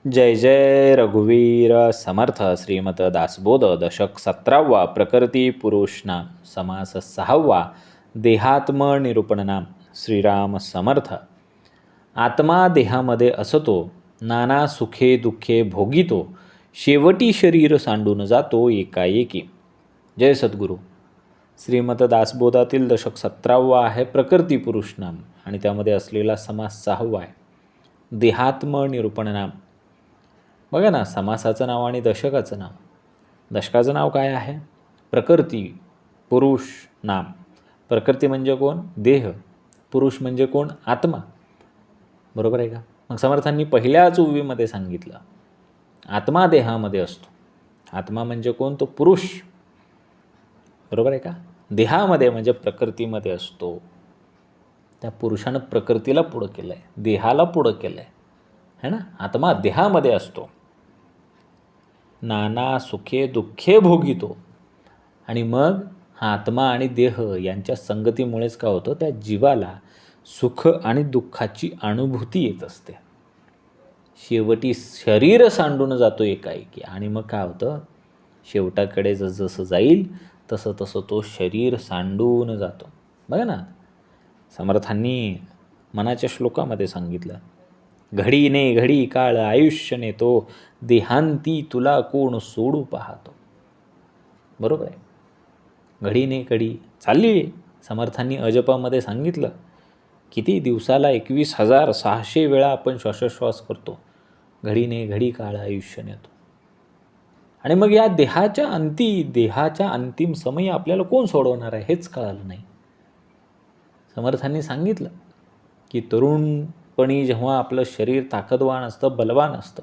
जय जय रघुवीर समर्थ. श्रीमत दासबोध दशक 17वा. प्रकृती पुरुष नाम समास 6वा. देहात्म निरूपण नाम. श्रीराम समर्थ. आत्मा देहामध्ये असतो, नाना सुखे दुःखे भोगितो, शेवटी शरीर सांडून जातो एकाएकी. जय सद्गुरू. श्रीमत दासबोधातील दशक 17वा आहे प्रकृती पुरुष नाम आणि त्यामध्ये असलेला समास 6वा आहे देहात्म निरूपण नाम. बघा ना, समासाचं नाव आणि दशकाचं नाव. दशकाचं नाव काय आहे? प्रकृती पुरुष नाम. प्रकृती म्हणजे कोण? देह. पुरुष म्हणजे कोण? आत्मा. बरोबर आहे का? मग समर्थांनी पहिल्याच उवीमध्ये सांगितलं आत्मा देहामध्ये असतो. आत्मा म्हणजे कोण? तो पुरुष. बरोबर आहे का? देहामध्ये म्हणजे प्रकृतीमध्ये असतो. त्या पुरुषानं प्रकृतीला पुढं केलं आहे, देहाला पुढं केलं आहे, है ना. आत्मा देहामध्ये असतो. नाना सुखे दुःखे भोगितो. आणि मग हा आत्मा आणि देह यांच्या संगतीमुळेच काय होतं? त्या जीवाला सुख आणि दुःखाची अनुभूती येत असते. शेवटी शरीर सांडून जातो एकाएकी. आणि मग काय होतं? शेवटाकडे जसं जाईल तसं तसं तो शरीर सांडून जातो. बघा ना, समर्थांनी मनाच्या श्लोकामध्ये सांगितलं, घडीने घडी काळ आयुष्य नेतो, देहांती तुला कोण सोडू पाहतो. बरोबर आहे. घडीने घडी चालली. समर्थांनी अजपामध्ये सांगितलं, किती दिवसाला 21,600 वेळा आपण श्वासोश्वास करतो. घडीने घडी काळ आयुष्य नेतो. आणि मग या देहाच्या अंतिम समयी आपल्याला कोण सोडवणार आहे हेच कळालं नाही. समर्थांनी सांगितलं की तरुणपणी जेव्हा आपलं शरीर ताकदवान असतं, बलवान असतं,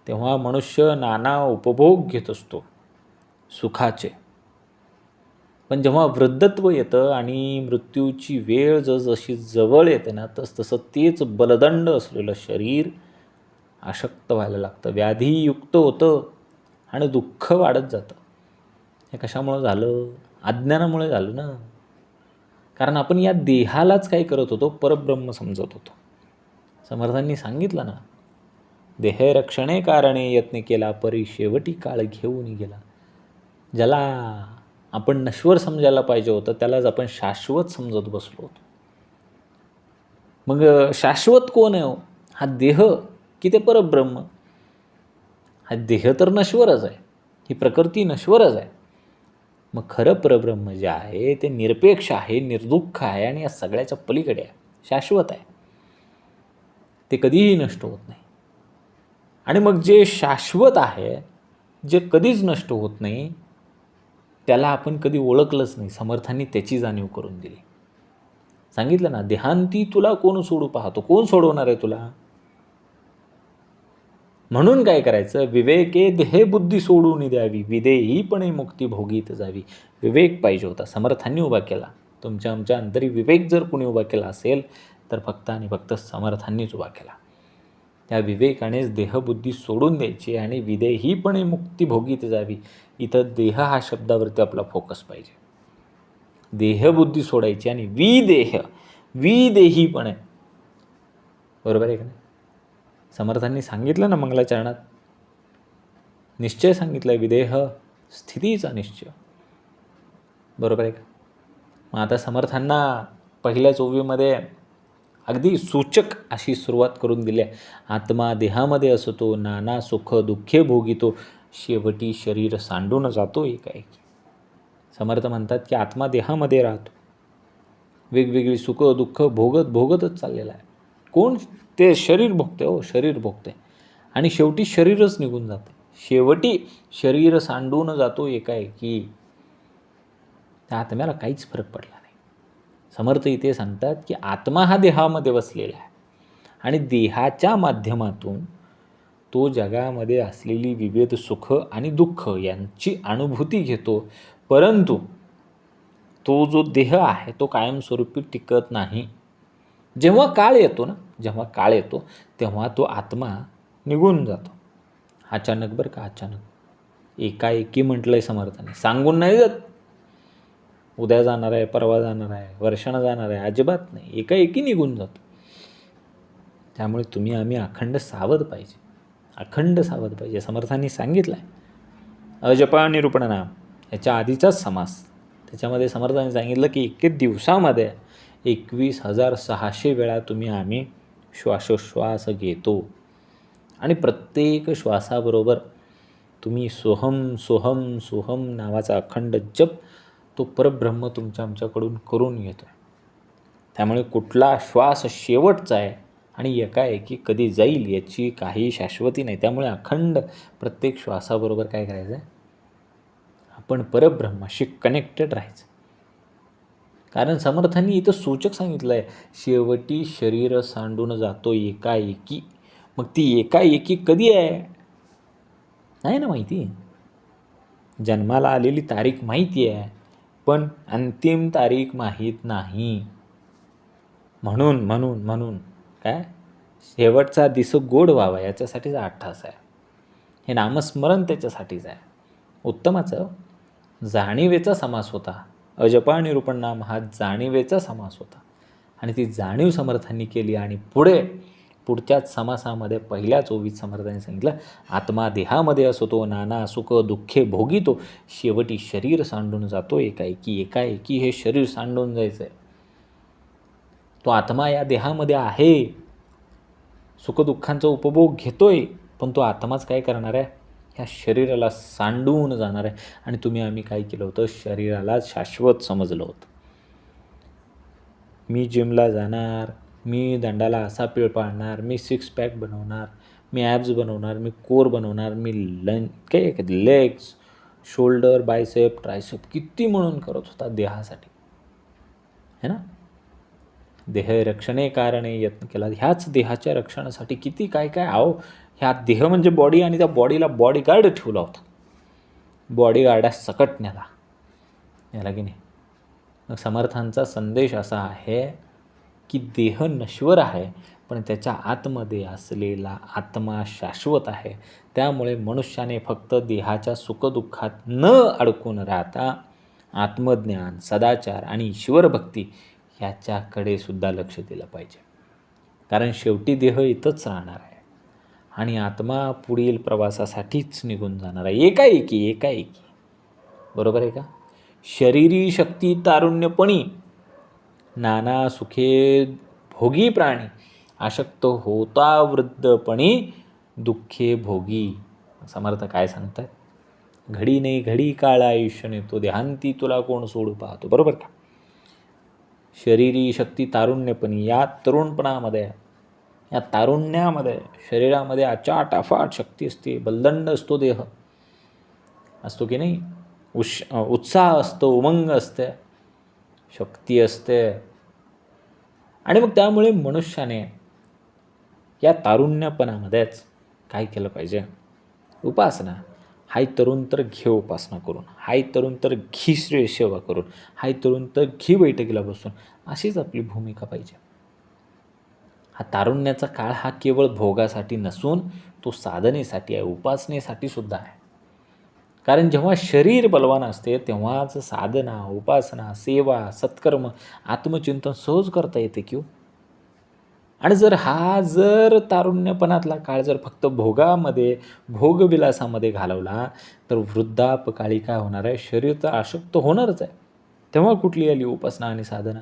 तेव्हा मनुष्य नाना उपभोग घेत असतो सुखाचे. पण जेव्हा वृद्धत्व येतं आणि मृत्यूची वेळ जसजशी जवळ येते ना, तसं तेच बलदंड असलेलं शरीर अशक्त व्हायला लागतं, व्याधीयुक्त होतं आणि दुःख वाढत जातं. हे कशामुळं झालं? अज्ञानामुळे झालं ना. कारण आपण या देहालाच काय करत होतो? परब्रह्म समजत होतो. समर्थांनी सांगितलं ना, देहरक्षणे कारणे यत्न केला, परी शेवटी काळ घेऊन गेला. ज्याला आपण नश्वर समजायला पाहिजे होतं त्यालाच आपण शाश्वत समजत बसलो होतो. मग शाश्वत कोण आहे? हा देह की ते परब्रह्म? हा देह तर नश्वरच आहे, ही प्रकृती नश्वरच आहे. मग खरं परब्रह्म जे आहे ते निरपेक्ष आहे, निर्दुःख आहे आणि या सगळ्याच्या पलीकडे आहे, शाश्वत आहे. ते कधीही नष्ट होत नाही. आणि मग जे शाश्वत आहे, जे कधीच नष्ट होत नाही, त्याला आपण कधी ओळखलंच नाही. समर्थांनी त्याची जाणीव करून दिली. सांगितलं ना, देहांती तुला कोण सोडू पाहतो? कोण सोडवणार आहे तुला? म्हणून काय करायचं? विवेके देहे बुद्धी सोडून द्यावी, विदेहीपणे मुक्ती भोगीत जावी. विवेक पाहिजे होता, समर्थांनी उभा केला. तुमच्या आमच्या अंतरी विवेक जर कुणी उभा केला असेल तर फक्त आणि फक्त समर्थांनीच उभा केला. त्या विवेकानेच देहबुद्धी सोडून द्यायची आणि विदेहीपणे मुक्ती भोगीत जावी. इथं देह हा शब्दावरती आपला फोकस पाहिजे. देहबुद्धी सोडायची आणि विदेहीपणे. बरोबर आहे का नाही? समर्थांनी सांगितलं ना मंगलाचरणात, निश्चय सांगितलं आहे, विदेह स्थितीचा निश्चय. बरोबर आहे का? मग आता समर्थांना पहिल्याच ओवीमध्ये अगदी सूचक अशी सुरुवात करून दिली आहे. आत्मा देहामध्ये असतो, नाना सुख दुःखे भोगितो, शेवटी शरीर सांडून जातो एकाएकी. समर्थ म्हणतात की आत्मा देहामध्ये राहतो, वेगवेगळी सुख दुःख भोगतच चाललेला आहे. कोण? ते शरीर भोगते. हो, शरीर भोगते आणि शेवटी शरीरच निघून जाते. शेवटी शरीर सांडून जातो एकाएकी. त्या आत्म्याला काहीच फरक पडला नाही. समर्थ इथे सांगतात की आत्मा हा देहामध्ये बसलेला आहे आणि देहाच्या माध्यमातून तो जगामध्ये असलेली विविध सुख आणि दुःख यांची अनुभूती घेतो. परंतु तो जो देह आहे तो कायमस्वरूपी टिकत नाही. जेव्हा काळ येतो तेव्हा तो आत्मा निघून जातो. अचानक, बरं का, अचानक, एकाएकी म्हटलं आहे समर्थाने, सांगून नाही जात. उद्या जाणार आहे, परवा जाणार आहे, वर्षानं जाणार आहे, अजिबात नाही. एकाएकी निघून जातो. त्यामुळे तुम्ही आम्ही अखंड सावध पाहिजे. अखंड सावध पाहिजे. समर्थांनी सांगितलं आहे. अजपा निरूपण नाम याच्या आधीचाच समास, त्याच्यामध्ये समर्थांनी सांगितलं की 21 दिवसामध्ये 21,600 वेळा आम्ही श्वासोश्वास घेतो आणि प्रत्येक श्वासाबरोबर तुम्ही सोहम सोहम सोहम नावाचा अखंड जप तो परब्रह्म आमच्याकडून करून येतो आहे. त्यामुळे कुठला श्वास शेवटचा आहे आणि एकाएकी कधी जाईल याची काही शाश्वती नाही. त्यामुळे अखंड प्रत्येक श्वासाबरोबर काय करायचं आहे, आपण परब्रह्माशी कनेक्टेड राहायचं. कारण समर्थांनी इथं सूचक सांगितलं आहे, शेवटी शरीर सांडून जातो एकाएकी. मग ती एकाएकी कधी आहे नाही ना माहिती. जन्माला आलेली तारीख माहिती आहे, पण अंतिम तारीख माहीत नाही. म्हणून काय, शेवटचा दिस गोड व्हावा याच्यासाठीच 8 तास आहे. हे नामस्मरण त्याच्यासाठीच आहे. उत्तमाचं जाणीवेचा समास होता. अजपा निरूपण नाम हा जाणीवेचा समास होता आणि ती जाणीव समर्थांनी केली. आणि पुढच्याच समासामध्ये पहिल्याच ओवीत समर्थांनी सांगितलं, आत्मा देहामध्ये असतो, नाना सुख दुःखे भोगितो, शेवटी शरीर सांडून जातो एकाएकी हे शरीर सांडून जायचं आहे. तो आत्मा या देहामध्ये आहे, सुखदुःखांचा उपभोग घेतोय, पण तो आत्माच काय करणार आहे, ह्या शरीराला सांडून जाणार आहे. आणि आम्ही काय केलं होतं, शरीराला शाश्वत समजलं होतं. मी जिमला जाणार, मी दंडाला असा पीळ पाडणार, मी 6 पॅक बनवणार, मी ॲब्स बनवणार, मी कोर बनवणार, मी लेग्स, शोल्डर, बायसेप, ट्रायसेप किती म्हणून करत होता देहासाठी, है ना. देह रक्षणे कारणे यत्न केला. ह्याच देहाच्या रक्षणासाठी किती काय काय ह्या देह म्हणजे बॉडी, आणि त्या बॉडीला बॉडीगार्ड ठेवला होता. बॉडीगार्डास सकट नेला की नाही. मग समर्थांचा संदेश असा आहे की देह नश्वर आहे, पण त्याच्या आतमध्ये असलेला आत्मा शाश्वत आहे. त्यामुळे मनुष्याने फक्त देहाच्या सुखदुःखात न अडकून राहता आत्मज्ञान, सदाचार आणि ईश्वरभक्ती ह्याच्याकडे सुद्धा लक्ष दिलं पाहिजे. कारण शेवटी देह इथंच राहणार आहे आणि आत्मा पुढील प्रवासासाठीच निघून जाणार आहे एकाएकी. बरोबर आहे का. शरीरी शक्ती तारुण्यपणी नाना सुखे भोगी प्राणी, आशक्त होता वृद्धपणी दुःखे भोगी. समर्थ काय सांगतात, घडी नाही घडी काळ आयुष्य नेतो, देहांती तुला कोण सोडू पाहतो. बरोबर का. शरीरी शक्ती तारुण्यपणी, या तरुणपणामध्ये, या तारुण्यामध्ये शरीरामध्ये अचाट अफाट शक्ती असते, बलदंड असतो, देह असतो की नाही, उत्साह असतो, उमंग असते, शक्ती असते. आणि मग त्यामुळे मनुष्याने या तारुण्यपणामध्येच काय केलं पाहिजे, उपासना. हाय तरुण तर घे उपासना करून, हाय तरुण तर घी श्रेय सेवा करून, हाय तरुण तर घी बैठकीला बसून, अशीच आपली भूमिका पाहिजे. हा तारुण्याचा काळ हा केवळ भोगासाठी नसून तो साधनेसाठी आहे, उपासनेसाठी सुद्धा आहे. कारण जेव्हा शरीर बलवान असते तेव्हाच साधना, उपासना, सेवा, सत्कर्म, आत्मचिंतन सहज करता येते की. आणि जर तारुण्यपणातला काळ जर फक्त भोगामध्ये, भोगविलासामध्ये घालवला तर वृद्धापकाळी काय होणार आहे, शरीर तर अशक्त होणारच आहे. तेव्हा कुठली आली उपासना आणि साधना,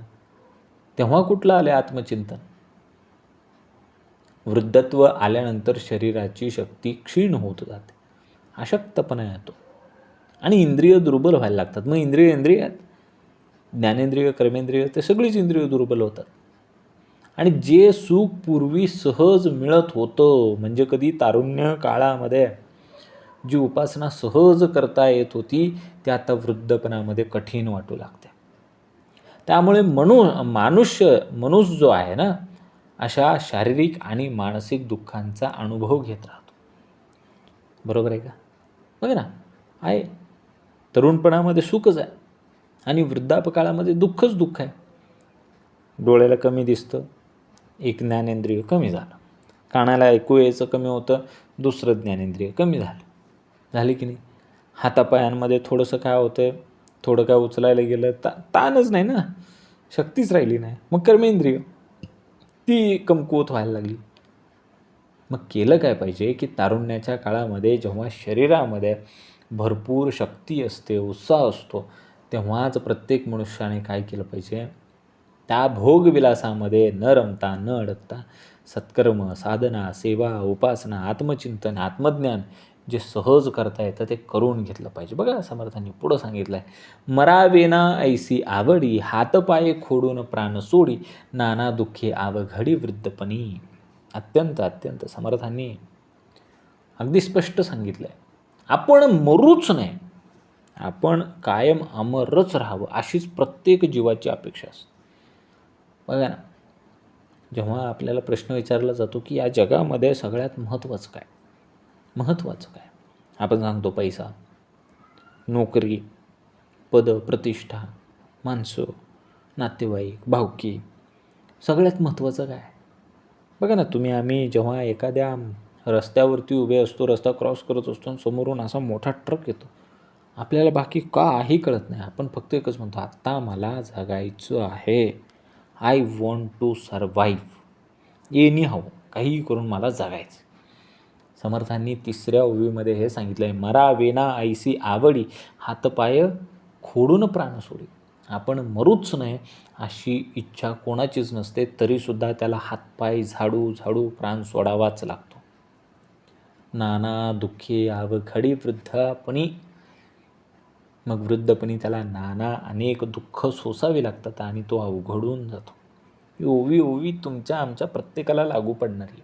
तेव्हा कुठलं आले आत्मचिंतन. वृद्धत्व आल्यानंतर शरीराची शक्ती क्षीण होत जाते, अशक्तपणा येतो आणि इंद्रिय दुर्बल व्हायला लागतात. मग इंद्रियात ज्ञानेंद्रिय, कर्मेंद्रिय, ते सगळीच इंद्रिय दुर्बल होतात. आणि जे सुख पूर्वी सहज मिळत होतं, म्हणजे कधी तारुण्य काळामध्ये जी उपासना सहज करता येत होती ती आता वृद्धपणामध्ये कठीण वाटू लागते. त्यामुळे मनुष्य जो आहे ना, अशा शारीरिक आणि मानसिक दुःखांचा अनुभव घेत राहतो. बरोबर आहे का. बघा ना, आहे तरुणपणामध्ये सुखच आहे आणि वृद्धापकाळामध्ये दुःखच दुःख आहे. डोळ्याला कमी दिसतं, एक ज्ञानेंद्रिय कमी झालं, कानाला ऐकू यायचं कमी होतं, दुसरं ज्ञानेंद्रिय कमी झाली की नाही. हातापायांमध्ये थोडंसं काय होतं, थोडं काय उचलायला गेलं ताणच नाही ना, शक्तीच राहिली नाही. मग कर्मेंद्रिय ती कमकुवत व्हायला लागली. मग केलं काय पाहिजे की तारुण्याच्या काळामध्ये जेव्हा शरीरामध्ये भरपूर शक्ती असते, उत्साह असतो, तेव्हाच प्रत्येक मनुष्याने काय केलं पाहिजे, त्या भोगविलासामध्ये न रमता न अडकता सत्कर्म, साधना, सेवा, उपासना, आत्मचिंतन, आत्मज्ञान जे सहज करता येतं ते करून घेतलं पाहिजे. बघा समर्थांनी पुढं सांगितलं आहे, मरावेना ऐसी आवडी, हातपाये खोडून प्राण सोडी, नाना दुःखे आवघडी वृद्धपणी. अत्यंत समर्थांनी अगदी स्पष्ट सांगितलं आहे, आपण मरूच नाही, आपण कायम अमरच राहावं अशीच प्रत्येक जीवाची अपेक्षा असते. बघा ना, जेव्हा आपल्याला प्रश्न विचारला जातो की या जगामध्ये सगळ्यात महत्त्वाचं काय, आपण सांगतो पैसा, नोकरी, पद, प्रतिष्ठा, माणसं, नातेवाईक, भावकी. सगळ्यात महत्त्वाचं काय? बघा ना, आम्ही जेव्हा एखाद्या रस्त्यावरती उभे असतो, रस्ता क्रॉस करत असतो आणि समोरून असा मोठा ट्रक येतो, आपल्याला बाकी काही कळत नाही, आपण फक्त एकच म्हणतो, आत्ता मला जगायचं आहे, I want to survive anyhow, काहीही करून मला जगायचं. समर्थांनी 3ऱ्या ओवीमध्ये हे सांगितलं आहे, मरावेना ऐसी आवडी, हातपाय खोडून प्राण सोडी. आपण मरूच नाही अशी इच्छा कोणाचीच नसते, तरीसुद्धा त्याला हातपाय झाडू प्राण सोडावाच लागतो. नाना दुःखे आवघडी वृद्धपणी. मग वृद्धपणी त्याला नाना अनेक दुःख सोसावी लागतात आणि तो अवघडून जातो. ही ओवी तुमच्या आमच्या प्रत्येकाला लागू पडणारी.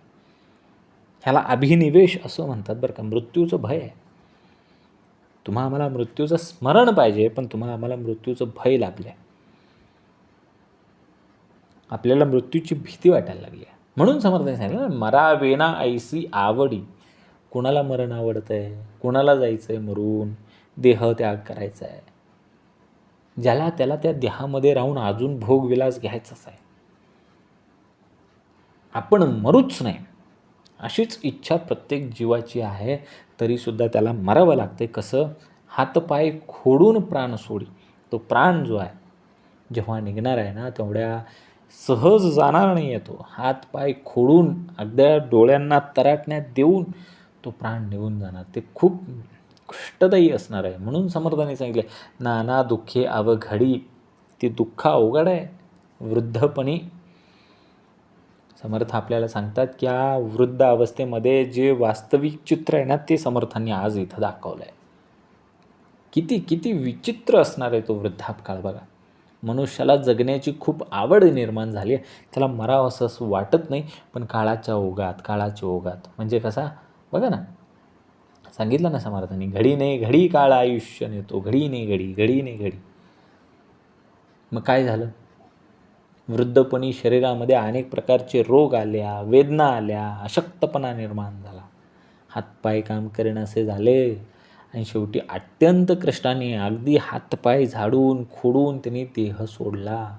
ह्याला अभिनिवेश असं म्हणतात बरं का. मृत्यूचं भय आहे. तुम्हा आम्हाला मृत्यूचं स्मरण पाहिजे, पण तुम्हा आम्हाला मृत्यूचं भय लागलं आहे. आपल्याला मृत्यूची भीती वाटायला लागली आहे. म्हणून समर्थांनी सांगितलं, मरावेना ऐसी आवडी. कोणाला मरण आवडतं आहे, कोणाला जायचं आहे मरून, देह त्याग करायचा आहे, ज्याला त्याला त्या देहामध्ये राहून अजून भोगविलास घ्यायचाच आहे. आपण मरूच नाही अशीच इच्छा प्रत्येक जीवाची आहे, तरीसुद्धा त्याला मरावं लागते. कसं? हातपाय खोडून प्राण सोडी. तो प्राण जो आहे जेव्हा निघणार आहे ना, तेवढ्या सहज जाणार नाही आहे तो. हातपाय खोडून अगदी डोळ्यांना तराटण्यात देऊन तो प्राण निघून जाणार. ते खूप कष्टदायी असणार आहे. म्हणून समर्थांनी सांगितले, नाना दुःखे अवघडी. ती दुःख अवघड आहे वृद्धपणी. समर्थ आपल्याला सांगतात की या वृद्ध अवस्थेमध्ये जे वास्तविक चित्र आहे ना, ते समर्थांनी आज इथं दाखवलं आहे. किती विचित्र असणार आहे तो वृद्धापकाळ. बघा, मनुष्याला जगण्याची खूप आवड निर्माण झाली आहे, त्याला मरावं असं वाटत नाही, पण काळाच्या ओघात म्हणजे कसा, बघा ना, सांगितलं ना समर्थांनी, घडी नाही घडी काळ आयुष्य नेतो, घडी नाही घडी. मग काय झालं? वृद्धपणी शरीरामध्ये अनेक प्रकारचे रोग आल्या, वेदना आल्या, अशक्तपणा निर्माण झाला, हातपाय काम करेनासे झाले आणि शेवटी अत्यंत कष्टाने अगदी हातपाय झाडून खोडून त्यांनी देह सोडला.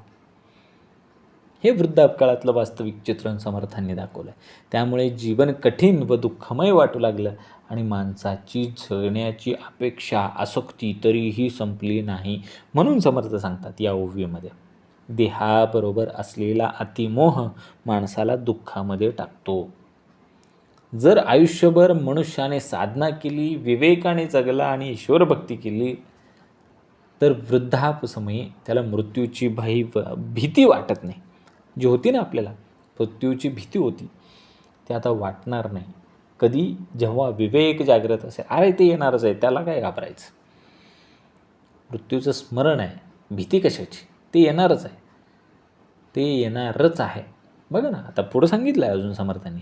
हे वृद्धापकाळातलं वास्तविक चित्रण समर्थांनी दाखवलं आहे. त्यामुळे जीवन कठीण व दुःखमय वाटू लागलं आणि माणसाची जगण्याची अपेक्षा, आसक्ती तरीही संपली नाही. म्हणून समर्थ सांगतात या ओवीमध्ये, देहाबरोबर असलेला अतिमोह माणसाला दुःखामध्ये टाकतो. जर आयुष्यभर मनुष्याने साधना केली, विवेकाने जगला आणि ईश्वरभक्ती केली, तर वृद्धापसमयी त्याला मृत्यूची भीती वाटत नाही. जी होती ना आपल्याला, मृत्यूची भीती होती, ती आता वाटणार नाही. कधी? जेव्हा विवेक जागृत असेल. अरे ते येणारच आहे, त्याला काय घाबरायचं. मृत्यूचं स्मरण आहे, भीती कशाची? ते येणारच आहे. बघा ना, आता पुढं सांगितलं आहे अजून समर्थांनी,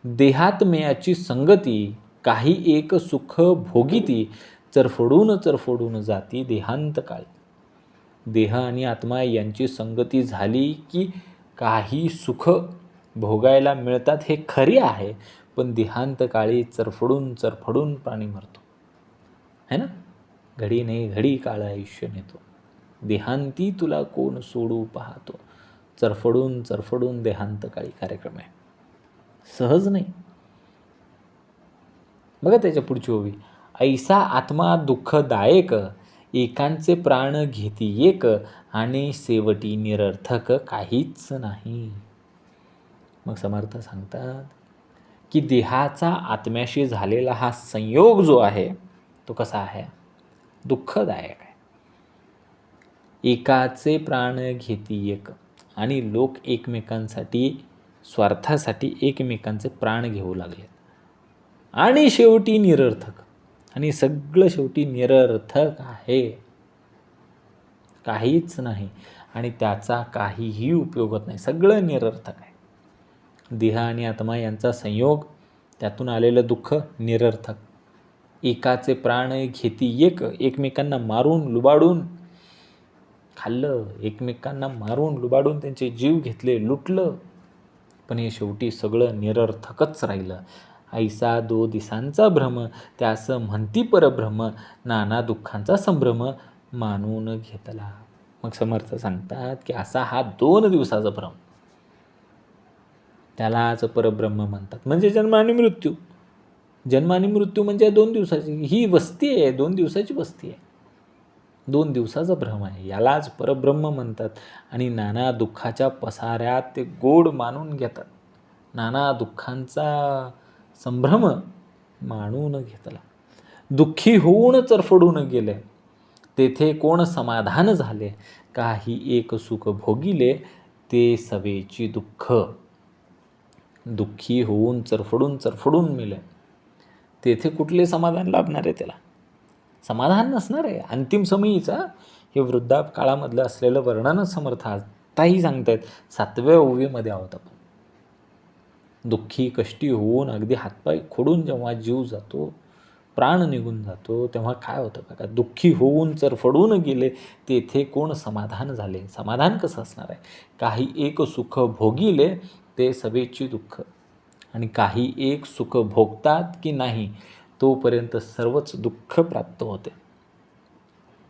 देहात्म्याची संगती काही एक सुख भोगीती, चरफडून जाती देहांत काळी. देह आणि आत्मा यांची संगती झाली की काही सुख भोगायला मिळतात, हे खरे आहे, पण देहांत काळी चरफडून प्राणी मरतो, है ना. घडी नाही घडी काळ आयुष्य नेतो, देहांती तुला कोण सोडू पाहतो, चरफडून देहांत काळी. कार्यक्रम आहे, सहज नाही. बघा त्याच्या पुढची ओवी, ऐसा आत्मा दुःखदायक, एकांचे प्राण घेती एक, आणि शेवटी निरर्थक काहीच नाही. मग समर्थ सांगतात की देहाचा आत्म्याशी झालेला हा संयोग जो आहे तो कसा आहे? दुःखदायक आहे. एकाचे प्राण घेती एक, आणि लोक एकमेकांसाठी, स्वार्थासाठी एकमेकांचे प्राण घेऊ लागले, आणि शेवटी निरर्थक. आणि सगळं शेवटी निरर्थक आहे, काहीच नाही, आणि त्याचा काहीही उपयोग होत नाही, सगळं निरर्थक आहे. देह आणि आत्मा यांचा संयोग, त्यातून आलेलं दुःख निरर्थक. एकाचे प्राण घेती एक, एकमेकांना मारून लुबाडून खाल्लं, एकमेकांना मारून लुबाडून त्यांचे जीव घेतले, लुटलं, पण हे शेवटी सगळं निरर्थकच राहिलं. ऐसा दो दिसांचा भ्रम, त्यास म्हणती परभ्रम, नाना दुःखांचा संभ्रम मानून घेतला. मग समर्थ सांगतात की असा हा 2 दिवसाचा भ्रम, त्यालाच परब्रह्म म्हणतात. म्हणजे जन्म आणि मृत्यू. जन्म आणि मृत्यू म्हणजे 2 दिवसाची ही वस्ती आहे, 2 दिवसाची वस्ती आहे, 2 दिवसाचा भ्रम आहे, यालाच परब्रह्म म्हणतात. आणि नाना दुःखाच्या पसाऱ्यात ते गोड मानून घेतात. नाना दुःखांचा संभ्रम मानून घेतला. दुःखी होऊन चरफडून गेले, तेथे कोण समाधान झाले, काही एक सुख भोगिले, ते सवेची दुःख. दुःखी होऊन चरफडून मेले, तेथे कुठले समाधान लाभणार आहे? त्याला समाधान नसणार आहे. अंतिम समयीचा हे वृद्धाप काळामधलं असलेलं वर्णनच समर्थ आताही सांगतायत. 7व्या ओवीमध्ये आहोत आपण. दुःखी कष्टी होऊन अगदी हातपाय खोडून जेव्हा जीव जातो, प्राण निघून जातो, तेव्हा काय होतं बघा? दुःखी होऊन चरफडून गेले, तेथे कोण समाधान झाले. समाधान कसं असणार आहे? काही एक सुख भोगिले, ते सवेची दुःख. आणि काही एक सुख भोगतात की नाही, तोपर्यंत सर्वच दुःख प्राप्त होते.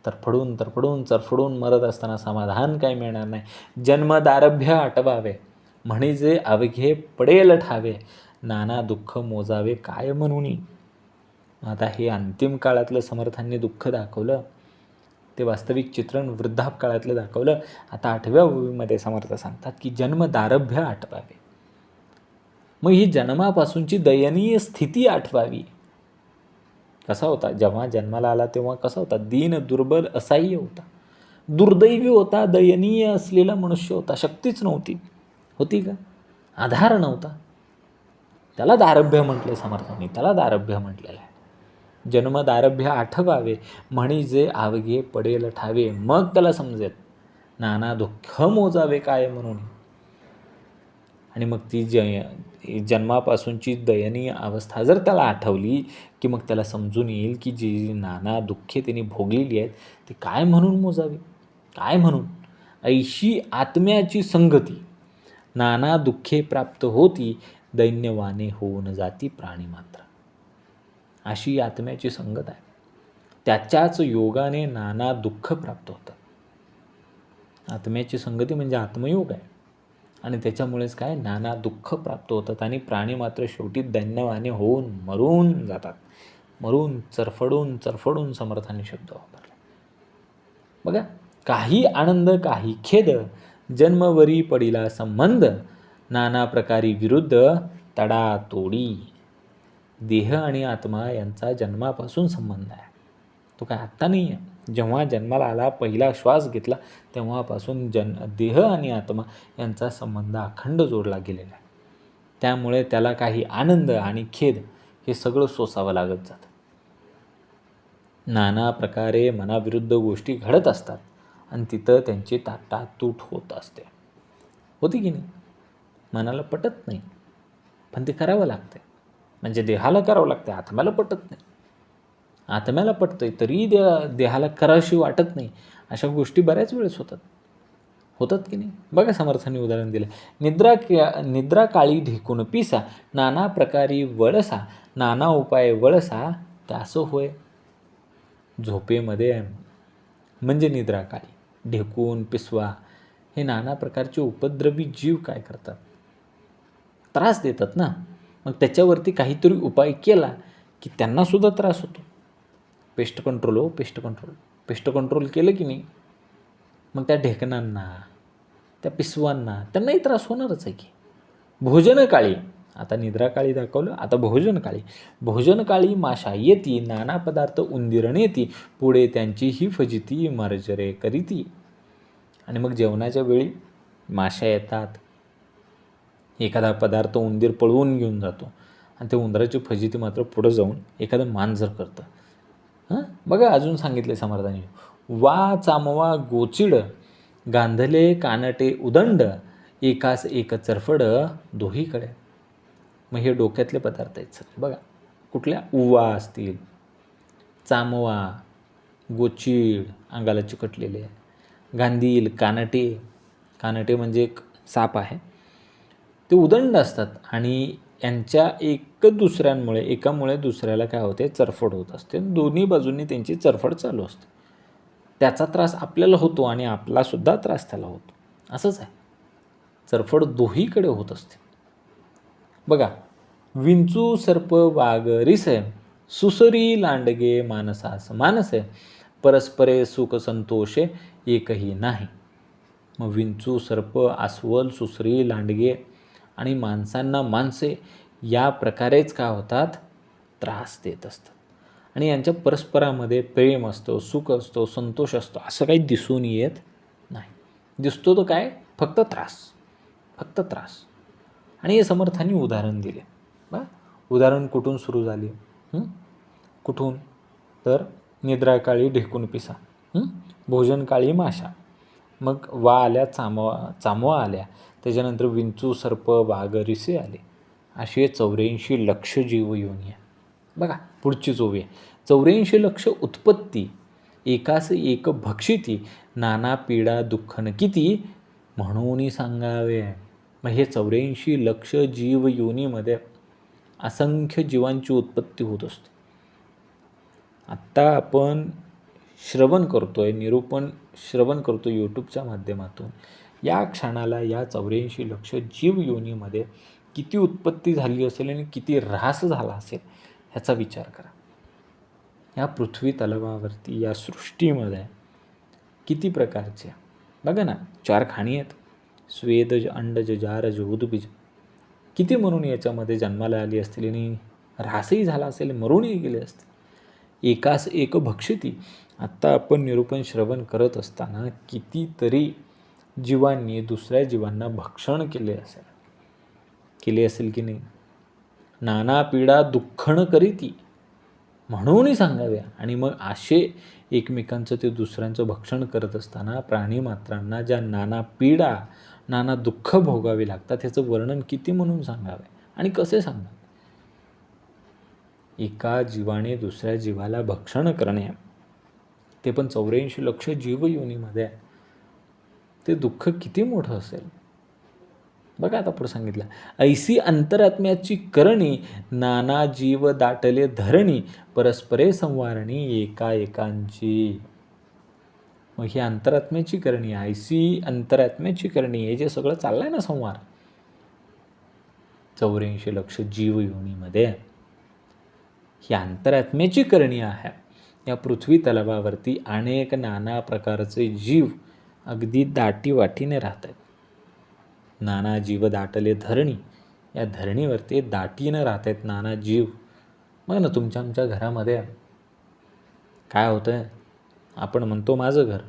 तरफडून चरफडून मरत असताना समाधान काय मिळणार नाही. जन्मदारभ्य आटवावे, म्हणजे अवघे पडेल ठावे, नाना दुःख मोजावे काय म्हणून. आता हे अंतिम काळातलं समर्थांनी दुःख दाखवलं, ते वास्तविक चित्रण वृद्धाप काळातलं दाखवलं. आता 8व्या ओवीमध्ये समर्थ सांगतात की जन्मदारभ्य आठवावे. मग ही जन्मापासूनची दयनीय स्थिती आठवावी. कसा होता? जेव्हा जन्माला आला तेव्हा कसा होता? दीन, दुर्बल, असहाय्य होता, दुर्दैवी होता, दयनीय असलेला मनुष्य होता. शक्तीच नव्हती. होती का? आधार नव्हता. त्याला दारभ्य म्हटलं समर्थांनी, त्याला दारभ्य म्हटलेलं आहे. जन्मदारभ्य आठवावे, म्हणजे आवघे पडेल ठावे. मग त्याला समजेल नाना दुःख मोजावे काय म्हणून. आणि मग ती जन्मापासूनची दयनीय अवस्था जर त्याला आठवली, की मग त्याला समजून येईल की जी नाना दुःखे त्यांनी भोगलेली आहेत, ती काय म्हणून मोजावी, काय म्हणून. ऐशी आत्म्याची संगती, नाना दुःखे प्राप्त होती, दैन्यवाने होऊन जाती प्राणी मात्र. अशी आत्म्याची संगत आहे. त्याच्याच योगाने नाना दुःख प्राप्त होतं. आत्म्याची संगती म्हणजे आत्मयोग आहे. आणि त्याच्यामुळेच काय? नाना दुःख प्राप्त होतात, आणि प्राणी मात्र शेवटी दैन्यवाने होऊन मरून जातात. मरून चरफडून समर्थांनी शब्द वापरला बघा. काही आनंद काही खेद, जन्मवरी पडिला संबंध, नाना प्रकारी विरुद्ध तडा तोडी. देह आणि आत्मा यांचा जन्मापासून संबंध आहे. तो काय आत्ता नाही आहे. जेव्हा जन्माला आला, पहिला श्वास घेतला, तेव्हापासून देह आणि आत्मा यांचा संबंध अखंड जोडला गेलेला आहे. त्यामुळे त्याला काही आनंद आणि खेद हे सगळं सोसावं लागत जातं. नाना प्रकारे मनाविरुद्ध गोष्टी घडत असतात, आणि तिथं त्यांची ताटातूट होत असते. होती की नाही? मनाला पटत नाही, पण ते करावं लागतं. म्हणजे देहाला करावं लागतं, आत्म्याला पटत नाही. आत्म्याला पटतंय तरी देहाला करावीशी वाटत नाही. अशा गोष्टी बऱ्याच वेळेस होतात की नाही? बघा समर्थांनी उदाहरण दिलं. निद्रा काळी ढेकून पिसा, नाना प्रकारी वळसा, नाना उपाय वळसा, त्यास होय. झोपेमध्ये म्हणजे निद्रा काळी, ढेकून पिसवा, हे नाना प्रकारचे उपद्रवी जीव काय करतात? त्रास देतात ना. मग त्याच्यावरती काहीतरी उपाय केला की त्यांनासुद्धा त्रास होतो. पेस्ट कंट्रोल केलं की नाही, मग त्या ढेकणांना, त्या पिसवांना, त्यांनाही त्रास होणारच आहे की. भोजन काळी, आता निद्राकाळी दाखवलं. आता भोजनकाळी. भोजनकाळी माशा येती, नाना पदार्थ उंदिरण येती, पुढे त्यांची ही फजिती मर्जरे करीती. आणि मग जेवणाच्या वेळी माशा येतात, एखादा पदार्थ उंदीर पळवून घेऊन जातो आणि ते उंदराची फजिती मात्र पुढं जाऊन एखादं मांजर करतं. बघा अजून सांगितले समर्थांनी, वा चामवा गोचिड, गांधले कानटे उदंड, एकास एक चरफड दोहीकडे. मग हे डोक्यातले पदार्थ आहेत सगळे बघा. कुठल्या? उवा असतील, चामवा, गोचीड अंगाला चिकटलेले, गांधील, कानटे, कानटे म्हणजे एक साप आहे, ते उदंड असतात आणि यांच्या एकामुळे दुसऱ्याला काय होते, चरफड होत असते. दोन्ही बाजूंनी त्यांची चरफड चालू असते. त्याचा त्रास आपल्याला होतो आणि आपलासुद्धा त्रास त्याला होतो. असंच आहे, चरफड दोहीकडे होत असते. बघा, विंचू सर्प वाघ रिसे, सुसरी लांडगे मानसास मानसे, परस्परे सुख संतोषे एकही नाही. मग विंचू सर्प, अस्वल, सुसरी, लांडगे आणि माणसांना माणसे या प्रकारेच काय होतात, त्रास देत असतात. आणि यांच्या परस्परामध्ये प्रेम असतो, सुख असतो, संतोष असतो असं काही दिसून येत नाही. दिसतो तो काय, फक्त त्रास, फक्त त्रास. आणि हे समर्थांनी उदाहरण दिले. उदाहरण कुठून सुरू झाले? कुठून? तर निद्राकाळी ढेकून पिसा, भोजनकाळी माशा, मग वा आल्या, चामवा आल्या, त्याच्यानंतर विंचू सर्प वाघ रिसे आले. असे 84 लक्ष जीव योनी. बघा पुढची ओवी आहे, 84 लक्ष उत्पत्ती, एकास एक भक्षिती, नाना पीडा दुःखन किती, म्हणून सांगावे. मग हे 84 लक्ष जीव योनीमध्ये असंख्य जीवांची उत्पत्ती होत असते. आत्ता आपण श्रवण करतोय, निरूपण श्रवण करतो यूट्यूबच्या माध्यमातून. या क्षणाला या 84 लक्ष जीव योनीमध्ये किती उत्पत्ती झाली असेल आणि किती ऱ्हास झाला असेल ह्याचा विचार करा. या पृथ्वी तलावावरती, या सृष्टीमध्ये किती प्रकारच्या, बघा ना, 4 खाणी आहेत, स्वेदज, अंडज, जारज, उद्भिज. किती म्हणून याच्यामध्ये जन्माला आली असतील आणि ऱ्हासही झाला असेल, मरूनही गेले असतील. एकास एक भक्षिती. आत्ता आपण निरूपण श्रवण करत असताना कितीतरी जीवांनी दुसऱ्या जीवांना भक्षण केले असेल की नाही. नाना पीडा दुःखण करीती, म्हणूनही सांगाव्या. आणि मग असे एकमेकांचं ते दुसऱ्यांचं भक्षण करत असताना प्राणीमात्रांना ज्या नाना पीडा, नाना दुःख भोगावे लागतात, ह्याचं वर्णन किती म्हणून सांगावे आणि कसे सांगावे. एका जीवाने दुसऱ्या जीवाला भक्षण करणे, ते पण 84 लक्ष जीव योनीमध्ये, ते दुःख किती मोठं असेल. बघा आता पुढे सांगितलं, ऐसी अंतरात्म्याची करणी, नाना जीव दाटले धरणी, परस्परे संवारणी एका एकांची. मग ही अंतरात्म्याची करणी, ऐसी अंतरात्म्याची करणी, हे जे सगळं चाललंय ना संवार 84 लक्ष जीव योनीमध्ये, ही अंतरात्म्याची करणी आहे. या पृथ्वी तलावावरती अनेक नाना प्रकारचे जीव अगदी दाटीवाटीने राहत आहेत. नाना जीव दाटले धरणी, या धरणीवरती दाटीनं राहत आहेत नाना जीव. मग ना तुमच्या आमच्या घरामध्ये काय होतं आहे, आपण म्हणतो माझं घर,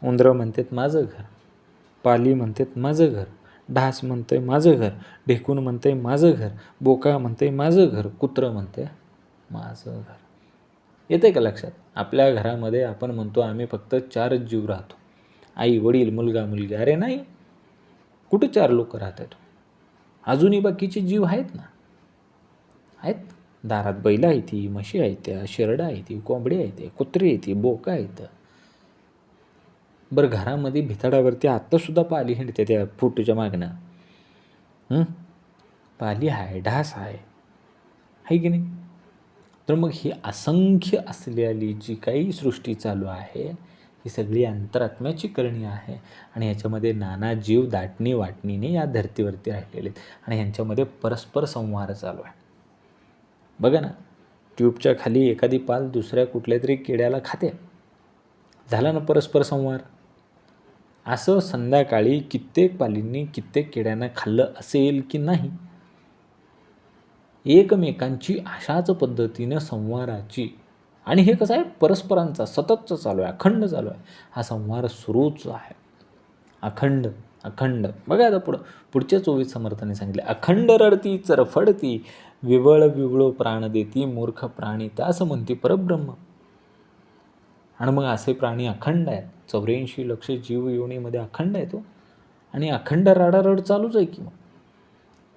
उंदरं म्हणतात माझं घर, पाली म्हणतात माझं घर, ढास म्हणते माझं घर, ढेकून म्हणते माझं घर, बोका म्हणते माझं घर, कुत्रं म्हणते माझं घर. येते का लक्षात? आपल्या घरामध्ये आपण म्हणतो आम्ही फक्त 4च जीव राहतो, आई वडील मुलगा मुलगी. अरे नाही, कुठे 4 लोक राहतात? अजूनही बाकीचे जीव आहेत ना, आहेत. दारात बैल आहे, ती म्हशी आहेत, त्या शेरडा आहे, ती कोंबडी आहे, ते कुत्री आहे, ती बोका आहेत. बरं, घरामध्ये भिताडावरती आत्तासुद्धा पाली हिंडते त्या फोटोच्या मागणं. पाली आहे, ढास आहे की नाही? तर मग ही असंख्य असलेली जी काही सृष्टी चालू आहे, ही सगळी अंतरात्म्याची करणी आहे. आणि ह्याच्यामध्ये नाना जीव दाटणी वाटणीने या धर्तीवरती राहिलेले आहेत आणि ह्यांच्यामध्ये परस्पर संवाद चालू आहे. बघा ना, ट्यूबच्या खाली एखादी पाल दुसऱ्या कुठल्या तरी किड्याला खाते, झाला ना परस्पर संवाद. असं संध्याकाळी कित्येक पालींनी कित्येक किड्यांना खाल्लं असेल की नाही? एकमेकांची अशाच पद्धतीनं संवाराची, आणि हे कसं आहे परस्परांचा सततचं चालू आहे, अखंड चालू आहे, हा संवार सुरूच आहे. अखंड अखंड बघा आता पुढच्या 24 समर्थाने सांगितले, अखंड रडती चरफडती विवळ विवळो प्राण देती मूर्ख प्राणी त्यास म्हणती परब्रह्म. आणि मग असे प्राणी अखंड आहेत, 84 लक्ष जीव योनीमध्ये अखंड आहे तो, आणि अखंड राडारड चालूच आहे की. मग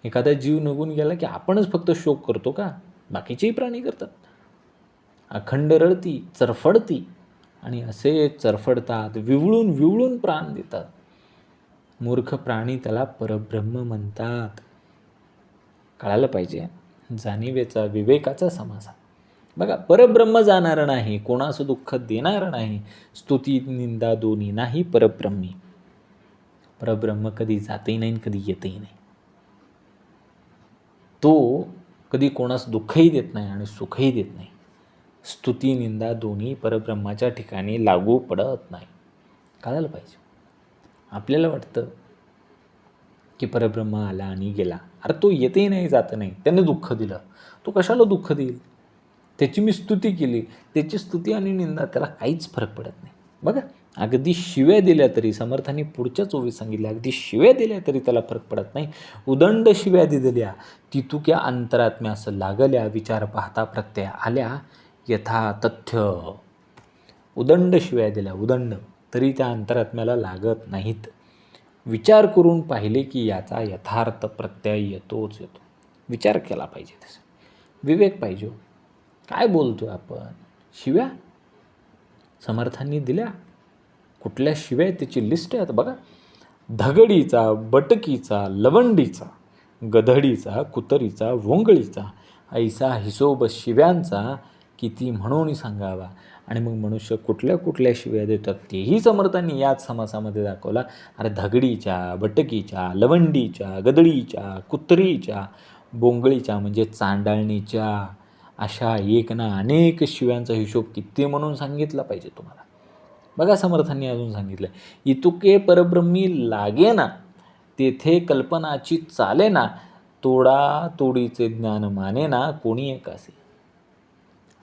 एखादा जीव निघून गेला की आपणच फक्त शोक करतो का? बाकीचेही प्राणी करतात. अखंड रडती चरफडती, आणि असे चरफडतात, विवळून विवळून प्राण देतात. मूर्ख प्राणी त्याला परब्रह्म म्हणतात. कळायला पाहिजे, जाणीवेचा विवेकाचा समास. बघा, परब्रह्म जाणार नाही, कोणाचं दुःख देणार नाही, स्तुती निंदा दोन्ही नाही परब्रह्मी. परब्रह्म कधी जातही नाही, कधी येतही नाही. तो कधी कोणास दुःखही देत नाही आणि सुखही देत नाही. स्तुती निंदा दोन्ही परब्रह्माच्या ठिकाणी लागू पडत नाही. कळायला पाहिजे. आपल्याला वाटतं की परब्रह्म आला आणि गेला. अरे तो येतही नाही, जात नाही, त्याने दुःख दिलं, तो कशाला दुःख देईल? त्याची मी स्तुती केली, त्याची स्तुती आणि निंदा त्याला काहीच फरक पडत नाही. बघा, अगदी शिव्या दिल्या तरी, समर्थांनी पुढच्या 24 सांगितल्या, अगदी शिव्या दिल्या तरी त्याला फरक पडत नाही. उदंड शिव्या दिलेल्या तितुक्या अंतरात्म्यास लागल्या, विचार पाहता प्रत्यय आल्या यथा तथ्य. उदंड शिव्या दिल्या, उदंड, तरी त्या अंतरात्म्याला लागत नाहीत. विचार करून पाहिले की याचा यथार्थ प्रत्यय येतोच येतो. विचार केला पाहिजे, तसं विवेक पाहिजे. काय बोलतोय आपण? शिव्या समर्थांनी दिल्या, कुठल्या शिव्या आहेत त्याची लिस्ट आहे बघा. धगडीचा, बटकीचा, लवंडीचा, गधडीचा, कुतरीचा, वोंगळीचा, ऐसा हिशोब शिव्यांचा किती म्हणून सांगावा. आणि मग मनुष्य कुठल्या कुठल्या शिव्या देतात तेही समर्थांनी याच समासामध्ये दाखवला. अरे धगडीच्या, बटकीच्या, लवंडीच्या, गदडीच्या, कुत्रीच्या, बोंगळीच्या म्हणजे चांडाळणीच्या, अशा एक ना अनेक शिव्यांचा हिशोब किती म्हणून सांगितला पाहिजे तुम्हाला. बघा, समर्थांनी अजून सांगितलं, इतुके परब्रह्मी लागे ना, तेथे कल्पनाची चाले ना, तोडा तोडीचे ज्ञान माने ना, कोणी एक असे.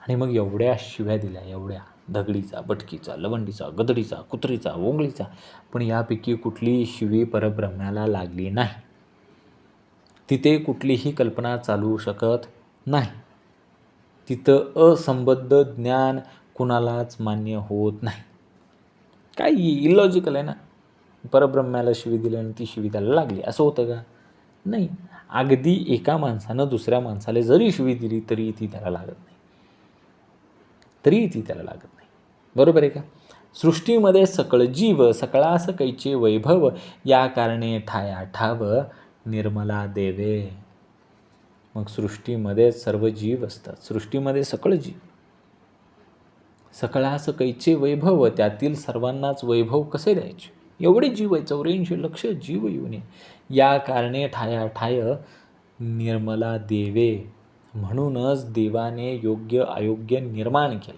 आणि मग एवढ्या शिव्या दिल्या, एवढ्या, धगडीचा, बटकीचा, लवंडीचा, गदडीचा, कुत्रीचा, ओंगळीचा, पण यापैकी कुठलीही शिवी परब्रह्म्याला लागली नाही. तिथे कुठलीही कल्पना चालू शकत नाही. तिथं असंबद्ध ज्ञान कुणालाच मान्य होत नाही. काय इलॉजिकल आहे ना. परब्रह्म्याला शिवी दिल्याने ती शिवी त्याला लागली असं होतं का? नाही. अगदी एका माणसानं दुसऱ्या माणसाला जरी शिवी दिली तरी ती त्याला लागत नाही, बरोबर आहे का? सृष्टीमध्ये सकळ जीव सकळास कैचे वैभव, या कारणे ठाया ठाव निर्मला देवे. मग सृष्टीमध्ये सर्व जीव असतात, सृष्टीमध्ये सकळ जीव, सकळास कैचे वैभव, त्यातील सर्वांनाच वैभव कसे द्यायचे? एवढे जीव आहे, 84 लक्ष जीव येऊन, या कारणे ठाया ठाय निर्मला देवे. म्हणूनच देवाने योग्य अयोग्य निर्माण केलं.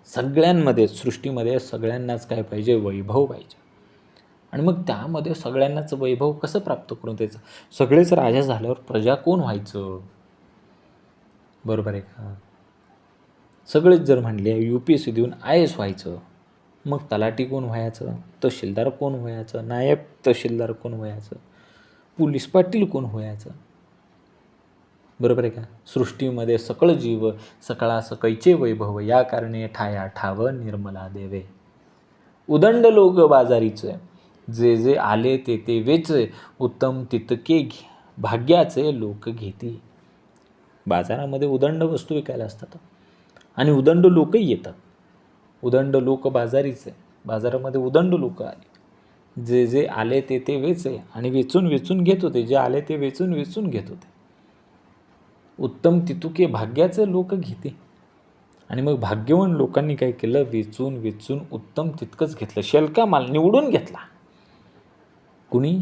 सगळ्यांमध्ये, सृष्टीमध्ये सगळ्यांनाच काय पाहिजे? वैभव पाहिजे. आणि मग त्यामध्ये सगळ्यांनाच वैभव कसं प्राप्त करून द्यायचं? सगळेच राजा झाल्यावर प्रजा कोण व्हायचं? बरोबर आहे का? सगळेच जर म्हणले UPSC देऊन IAS व्हायचं, मग तलाठी कोण व्हायचं? तहसीलदार कोण व्हायचं? नायब तहसीलदार कोण व्हायचं? पोलीस पाटील कोण व्हायचं? बरोबर आहे का? सृष्टीमध्ये सकळ जीव सकळास कैचे वैभव, या कारणे ठाया ठाव निर्मला देवे. उदंड लोक बाजारीचे, जे जे आले ते ते वेचे, उत्तम तितके भाग्याचे लोक घेती. बाजारामध्ये उदंड वस्तू विकायला असतात आणि उदंड लोकही येतात. उदंड लोक बाजारीचे, बाजारामध्ये उदंड लोक आले, जे जे आले ते ते वेचे आणि वेचून वेचून घेत होते, जे आले ते वेचून वेचून घेत होते. उत्तम तितुके भाग्याचे लोक घेते. आणि मग भाग्यवान लोकांनी काय केलं? वेचून वेचून उत्तम तितकंच घेतलं, शेलका माल निवडून घेतला. कुणी?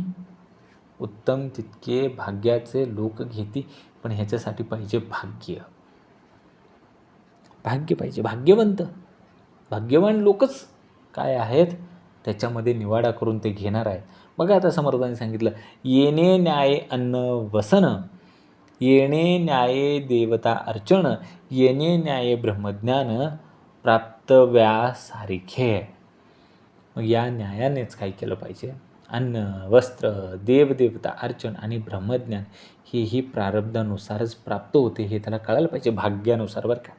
उत्तम तितके भाग्याचे लोक घेती. पण ह्याच्यासाठी पाहिजे भाग्य. भाग्य पाहिजे, भाग्यवंत, भाग्यवान लोकच काय आहेत त्याच्यामध्ये निवाडा करून ते घेणार आहेत. बघा आता समर्थांनी सांगितलं, येणे न्याये अन्न वसन, येणे न्याये देवता अर्चन, येणे न्याये ब्रह्मज्ञान, प्राप्तव्या सारिखे. मग या न्यायानेच काय केलं पाहिजे? अन्न, वस्त्र, देवदेवता अर्चन आणि ब्रह्मज्ञान हेही प्रारब्धानुसारच प्राप्त होते, हे त्याला कळायला पाहिजे. भाग्यानुसार, बरं का,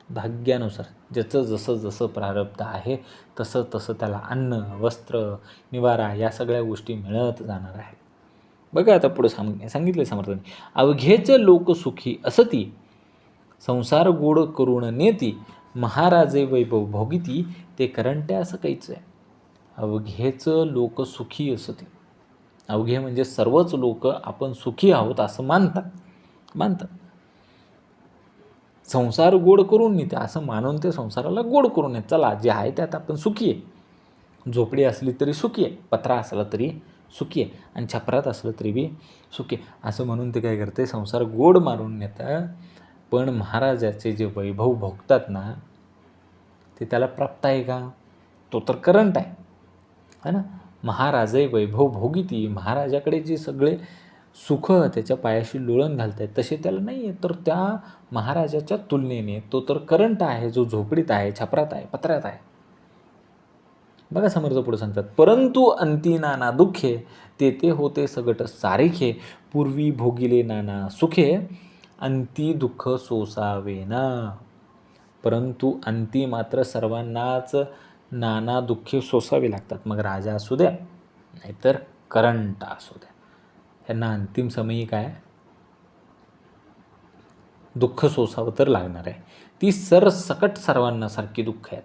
भाग्यानुसार. ज्याचं जसं जसं प्रारब्ध आहे तसं तसं त्याला अन्न, वस्त्र, निवारा या सगळ्या गोष्टी मिळत जाणार आहेत. बघा आता पुढे सांगितले समर्थांनी, अवघेच लोक सुखी असती, संसार गोड करून नेती, महाराजे वैभव भोगिती, ते करंट्या असं काहीच आहे. अवघेच लोक सुखी असती. अवघे म्हणजे सर्वच लोक आपण सुखी आहोत असं मानतात. संसार गोड करून नेते असं मानून ते संसाराला गोड करून येत. चला, जे आहे त्यात आपण सुखी आहे. झोपडी असली तरी सुखी आहे, पत्रा असला तरी सुखी आहे, आणि छपरात असलं तरी बी सुखी आहे असं म्हणून ते काय करते, संसार गोड मारून नेतं. पण महाराजाचे जे वैभव भोगतात ना, ते त्याला प्राप्त आहे का? तो तर करंट आहे ना. महाराजे वैभव भोगिती, महाराजाकडे जे सगळे सुख त्याच्या पायाशी लोळण घालत आहेत तसे त्याला नाही आहे. तर त्या महाराजाच्या तुलनेने तो तर करंट आहे, जो झोपडीत आहे, छपरात आहे, पत्र्यात आहे. बघा समर्थ पुढे सांगतात, परंतु अंती नाना दुःखे, तेथे होते सगट सारिखे, पूर्वी भोगिले नाना सुखे, अंती दुःख सोसावेना. परंतु अंती मात्र सर्वांनाच नाना दुःखे सोसावी लागतात. मग राजा असू द्या नाहीतर करंट असू द्या, यांना अंतिम समयी काय दुःख सोसावं तर लागणार आहे. ती सरसकट सर्वांना सारखी दुःख आहेत.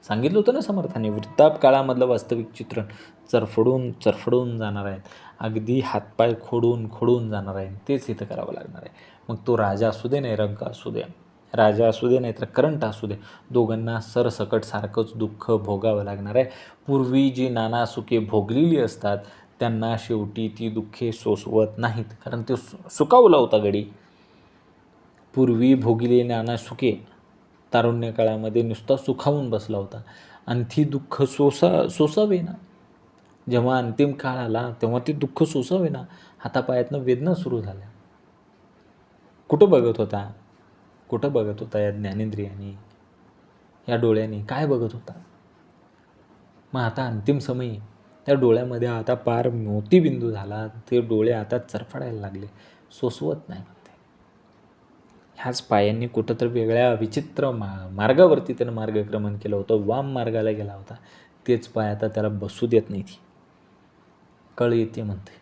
सांगितलं होतं ना समर्थाने, वृद्धाप काळामधलं वास्तविक चित्रण चरफडून जाणार आहेत, अगदी हातपाय खोडून जाणार आहे. तेच इथं करावं लागणार आहे. मग तो राजा असू दे नाही रंक असू दे, राजा असू दे नाही तर करंट असू दे, दोघांना सरसकट सारखंच दुःख भोगावं लागणार आहे. पूर्वी जी नाना सुखे भोगलेली असतात त्यांना शेवटी ती दुःखे सोसवत नाहीत, कारण ते सुखावला होता गडी. पूर्वी भोगलेली नाना सुखे तारुण्य काळामध्ये नुसता सुखावून बसला होता, आणि ती दुःख सोसावे ना. जेव्हा अंतिम काळ आला तेव्हा ती दुःख सोसावे ना. हातापायातनं वेदना सुरू झाल्या. कुठं बघत होता या ज्ञानेंद्रियाने, या डोळ्याने काय बघत होता? मग आता अंतिम समयी त्या डोळ्यामध्ये आता पार मोतीबिंदू झाला, ते डोळे आता चरफडायला लागले, सोसवत नाही म्हणते. ह्याच पायांनी कुठं तर वेगळ्या विचित्र मार्गावरती त्यानं मार्गक्रमण केलं होतं, वाम मार्गाला गेला होता. तेच पाय आता त्याला बसू देत नाही. ती कळ येते म्हणते,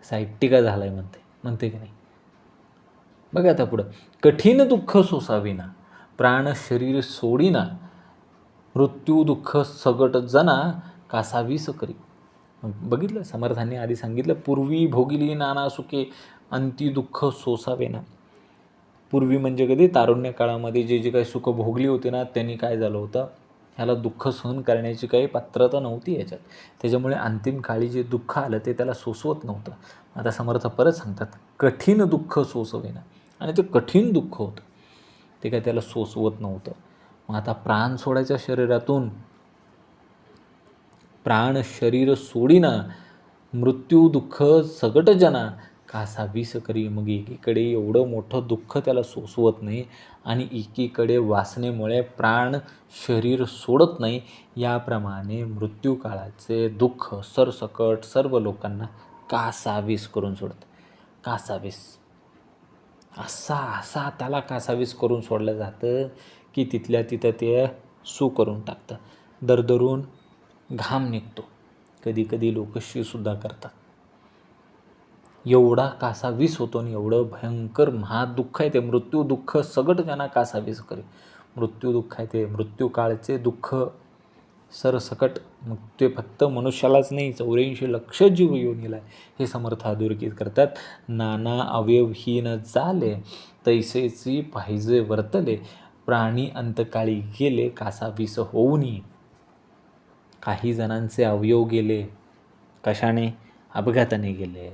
साहित्यिका झालाय म्हणते की नाही. बघा आता पुढं, कठीण दुःख सोसाविना, प्राण शरीर सोडीना, मृत्यू दुःख सगट जना, कासावीस करी. बघितलं समर्थांनी आधी सांगितलं, पूर्वी भोगिली नाना सुखे, अंती दुःख सोसावेना. पूर्वी म्हणजे कधी तारुण्य काळामध्ये जे काही सुख भोगली होती ना, त्यांनी काय झालं होतं, ह्याला दुःख सहन करण्याची काही पात्रता नव्हती याच्यात. त्याच्यामुळे अंतिम काळी जे दुःख आलं ते त्याला सोसवत नव्हतं. आता समर्थ परत सांगतात, कठीण दुःख सोसवेना. आणि ते कठीण दुःख होतं, ते काय त्याला सोसवत नव्हतं. मग आता प्राण सोडायच्या शरीरातून, प्राण शरीर सोडीना, मृत्यू दुःख सगट जना, कासावीस करी. मग एकीकडे एवढं मोठं दुःख त्याला सोसवत नाही, आणि एकीकडे वासनेमुळे प्राण शरीर सोडत नाही. याप्रमाणे मृत्यूकाळाचे दुःख सरसकट सर्व लोकांना कासावीस करून सोडतं. कासावीस असा त्याला कासावीस करून सोडलं जातं की तिथल्या तिथं ते सू करून टाकतं. दरदरून घाम निघतो. कधी कधी लोक शीसुद्धा करतात. एवढा कासावीस होतो आणि एवढं भयंकर महादुःख आहे ते. मृत्यू दुःख सगट ज्यांना कासावीस करे. मृत्यू दुःख आहे ते, मृत्यूकाळचे दुःख सरसकट. मग ते फक्त मनुष्यालाच नाही, 84 लक्ष जीव योनीला हे समर्थ अधोरेखित करतात. नाना अवयवहीन झाले, तैसेची पाहिजे वर्तले, प्राणी अंतकाळी गेले, कासावीस होऊनी. काही जणांचे अवयव गेले, कशाने? अपघाताने गेले.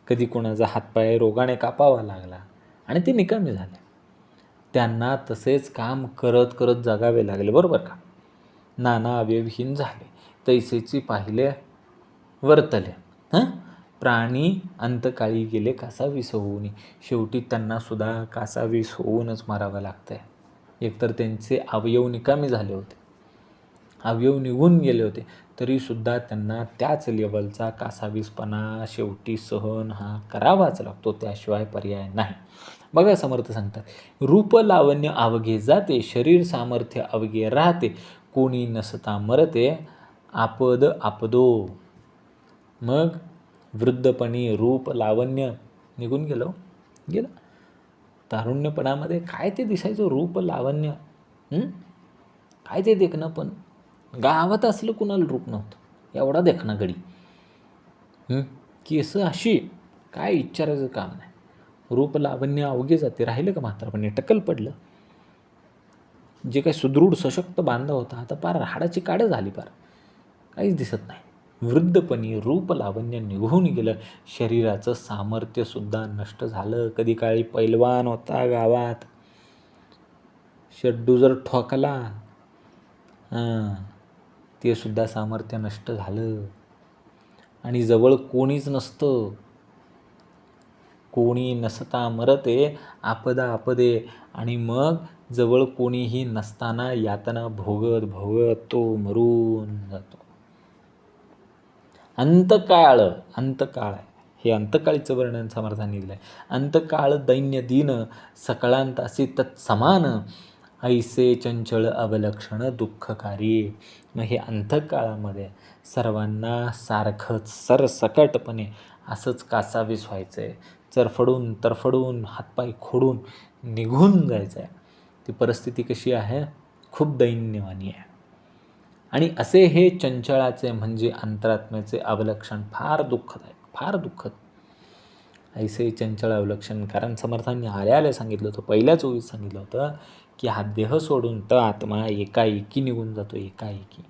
कधी कोणाचा हातपाय रोगाने कापावा लागला आणि ते निकामी झाले. त्यांना तसेच काम करत जगावे लागले, बरोबर का? नाना अवयवहीन झाले, तैसेची पाहिले वर्तले. हं प्राणी अंतकाळी गेले कासावीस होऊन. शेवटी त्यांना सुद्धा कासावीस होऊनच मारावं लागतंय. एकतर त्यांचे अवयव निकामी झाले होते, अवयव निघून गेले होते, तरीसुद्धा त्यांना त्याच लेवलचा कासावीसपणा शेवटी सहन हा करावाच लागतो, त्याशिवाय पर्याय नाही. बघा समर्थ सांगतात, रूप लावण्य अवघे जाते, शरीर सामर्थ्य अवघे राहते, कोणी नसता मरते आपद आपदो. मग वृद्धपणी रूप लावण्य निघून गेलं. तारुण्यपणामध्ये काय ते दिसायचं रूप लावण्य, काय ते देखणं. पण गावात असलं कुणाला रूप नव्हतं, एवढा देखणं गडी, केस अशी, काय विचारायचं काम नाही. रूप लावण्य अवघे जाते. राहिलं का म्हातारपणी, टक्कल पडलं. जे काही सुदृढ सशक्त बांधा होता आता पार हाडाची काडं झाली, पार काहीच दिसत नाही. वृद्धपणी रूप लावण्य निघून गेलं, शरीराचं सामर्थ्यसुद्धा नष्ट झालं. कधी काळी पैलवान होता गावात, शड्डू जर ठोकला ते सुद्धा सामर्थ्य नष्ट झालं. आणि जवळ कोणीच नसतं, कोणी नसता मरते आपदा आपदे. आणि मग जवळ कोणीही नसताना यातना भोगत भोगत तो मरून जातो. अंतकाळ, अंतकाळ हे अंतकाळीचं वर्णन समर्थांनी दिलं आहे. अंतकाळ दैन्य दिन सकळांतासी तत्समान, ऐसे चंचळ अवलक्षण दुःखकारी. मग हे अंतकाळामध्ये सर्वांना सारखंच सरसकटपणे असंच कासावीस व्हायचं आहे, चरफडून तरफडून हातपाय खोडून निघून जायचं आहे. ती परिस्थिती कशी आहे, खूप दैन्यवानी आहे. आणि असे हे चंचळाचे म्हणजे अंतरात्म्याचे अवलक्षण फार दुःखदायक, फार दुःखद. ऐसे चंचळ अवलक्षण, कारण समर्थांनी आल्या सांगितलं होतं, पहिल्याच ओळीत सांगितलं होतं की हा देह सोडून तर आत्मा एकाएकी निघून जातो, एकाएकी.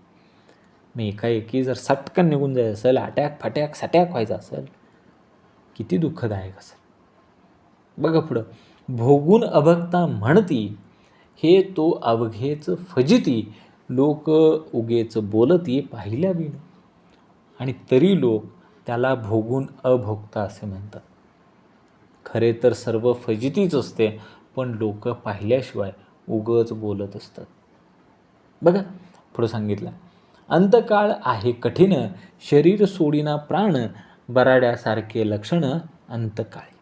मग एकाएकी जर सटकन निघून जायचं असेल, अटॅक फटॅक सटॅक व्हायचा असेल, किती दुःखदायक असेल. बघा पुढं, भोगून अभक्ता म्हणती, हे तो अवघेच फजिती, लोक उगेच बोलती पाहिल्या बिन. आणि तरी लोक त्याला भोगून अभोगता असे म्हणतात. खरे तर सर्व फजितीच असते, पण लोक पाहिल्याशिवाय उगच बोलत असतात. बघा पुढं सांगितलं, अंतकाळ आहे कठीण, शरीर सोडीना प्राण, बराड्यासारखे लक्षण अंतकाळी.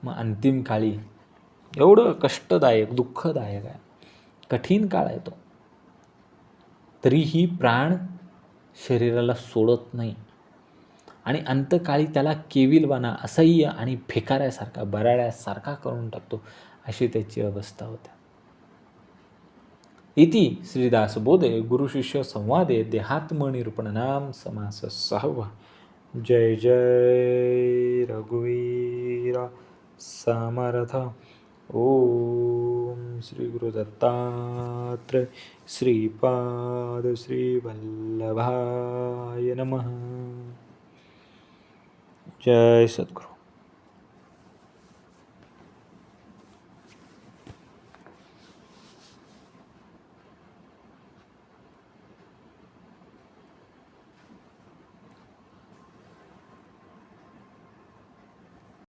मग अंतिम काळी एवढं कष्टदायक, दुःखदायक आहे, कठीण काळ आहे तो, तरीही प्राण शरीराला सोडत नाही. आणि अंतकाळी त्याला केविलवाना, असह्य आणि फेकाऱ्यासारखा, बराड्यासारखा करून टाकतो, अशी त्याची अवस्था होते. इति श्रीदासबोधे गुरुशिष्य संवादे देहात्मनिरूपणनाम समास 6. जय जय रघुवीर समर्थ. ओम श्री गुरु दत्तात्रय श्रीपाद श्री वल्लभाय नमः. जय सद्गुरु.